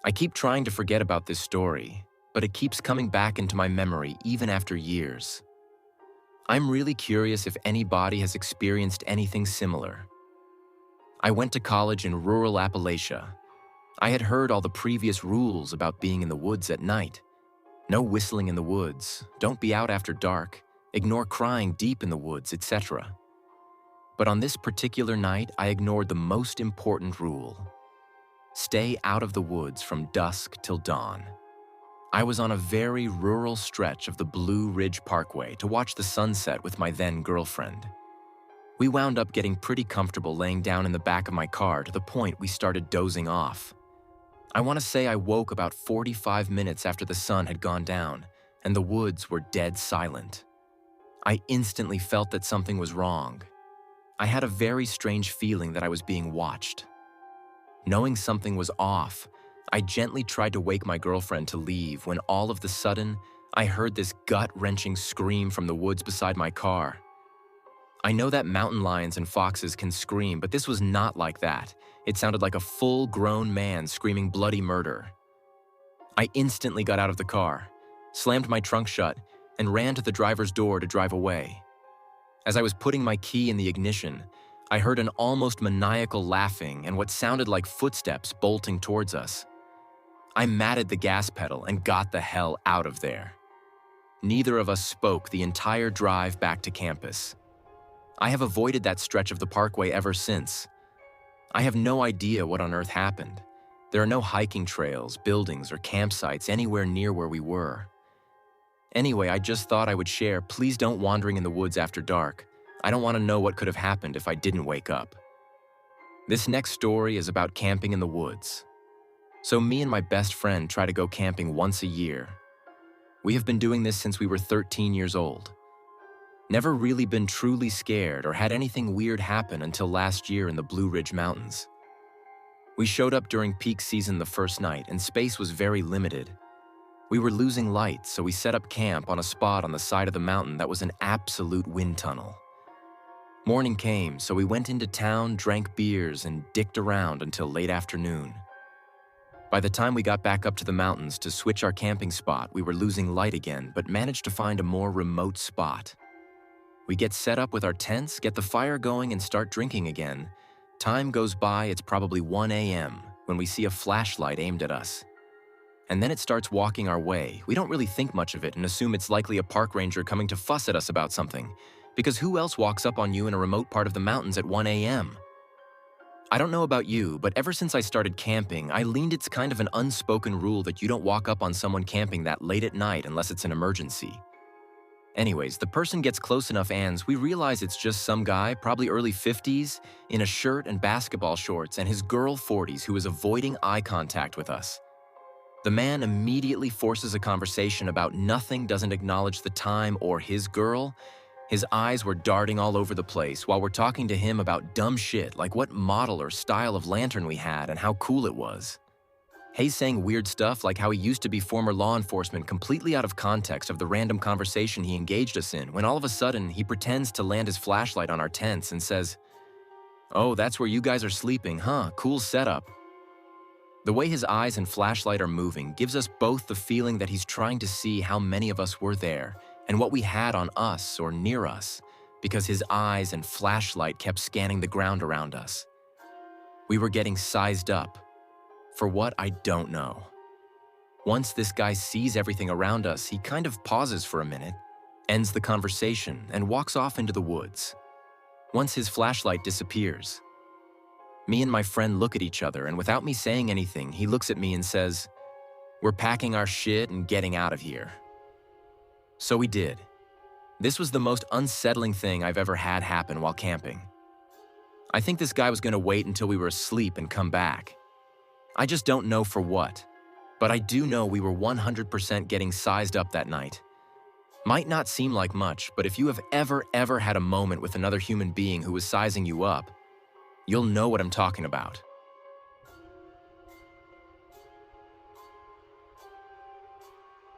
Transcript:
I keep trying to forget about this story, but it keeps coming back into my memory even after years. I'm really curious if anybody has experienced anything similar. I went to college in rural Appalachia. I had heard all the previous rules about being in the woods at night. No whistling in the woods, don't be out after dark, ignore crying deep in the woods, etc. But on this particular night, I ignored the most important rule. Stay out of the woods from dusk till dawn. I was on a very rural stretch of the Blue Ridge Parkway to watch the sunset with my then girlfriend. We wound up getting pretty comfortable laying down in the back of my car to the point we started dozing off. I want to say I woke about 45 minutes after the sun had gone down, and the woods were dead silent. I instantly felt that something was wrong. I had a very strange feeling that I was being watched. Knowing something was off, I gently tried to wake my girlfriend to leave when all of a sudden, I heard this gut-wrenching scream from the woods beside my car. I know that mountain lions and foxes can scream, but this was not like that. It sounded like a full-grown man screaming bloody murder. I instantly got out of the car, slammed my trunk shut, and ran to the driver's door to drive away. As I was putting my key in the ignition, I heard an almost maniacal laughing and what sounded like footsteps bolting towards us. I matted the gas pedal and got the hell out of there. Neither of us spoke the entire drive back to campus. I have avoided that stretch of the parkway ever since. I have no idea what on earth happened. There are no hiking trails, buildings, or campsites anywhere near where we were. Anyway, I just thought I would share, please don't wandering in the woods after dark. I don't want to know what could have happened if I didn't wake up. This next story is about camping in the woods. So me and my best friend try to go camping once a year. We have been doing this since we were 13 years old. Never really been truly scared or had anything weird happen until last year in the Blue Ridge Mountains. We showed up during peak season the first night and space was very limited. We were losing light, so we set up camp on a spot on the side of the mountain that was an absolute wind tunnel. Morning came, so we went into town, drank beers, and dicked around until late afternoon. By the time we got back up to the mountains to switch our camping spot, we were losing light again, but managed to find a more remote spot. We get set up with our tents, get the fire going, and start drinking again. Time goes by, it's probably 1 a.m. when we see a flashlight aimed at us. And then it starts walking our way. We don't really think much of it and assume it's likely a park ranger coming to fuss at us about something. Because who else walks up on you in a remote part of the mountains at 1 a.m.? I don't know about you, but ever since I started camping, I leaned it's kind of an unspoken rule that you don't walk up on someone camping that late at night unless it's an emergency. Anyways, the person gets close enough and we realize it's just some guy, probably early 50s, in a shirt and basketball shorts and his girl 40s who is avoiding eye contact with us. The man immediately forces a conversation about nothing, doesn't acknowledge the time or his girl. His eyes were darting all over the place while we're talking to him about dumb shit like what model or style of lantern we had and how cool it was. He's saying weird stuff like how he used to be former law enforcement completely out of context of the random conversation he engaged us in when all of a sudden he pretends to land his flashlight on our tents and says, "Oh, that's where you guys are sleeping, huh? Cool setup." The way his eyes and flashlight are moving gives us both the feeling that he's trying to see how many of us were there and what we had on us or near us, because his eyes and flashlight kept scanning the ground around us. We were getting sized up. For what, I don't know. Once this guy sees everything around us, he kind of pauses for a minute, ends the conversation, and walks off into the woods. Once his flashlight disappears, me and my friend look at each other, and without me saying anything, he looks at me and says, "We're packing our shit and getting out of here." So we did. This was the most unsettling thing I've ever had happen while camping. I think this guy was going to wait until we were asleep and come back. I just don't know for what, but I do know we were 100% getting sized up that night. Might not seem like much, but if you have ever had a moment with another human being who was sizing you up, you'll know what I'm talking about.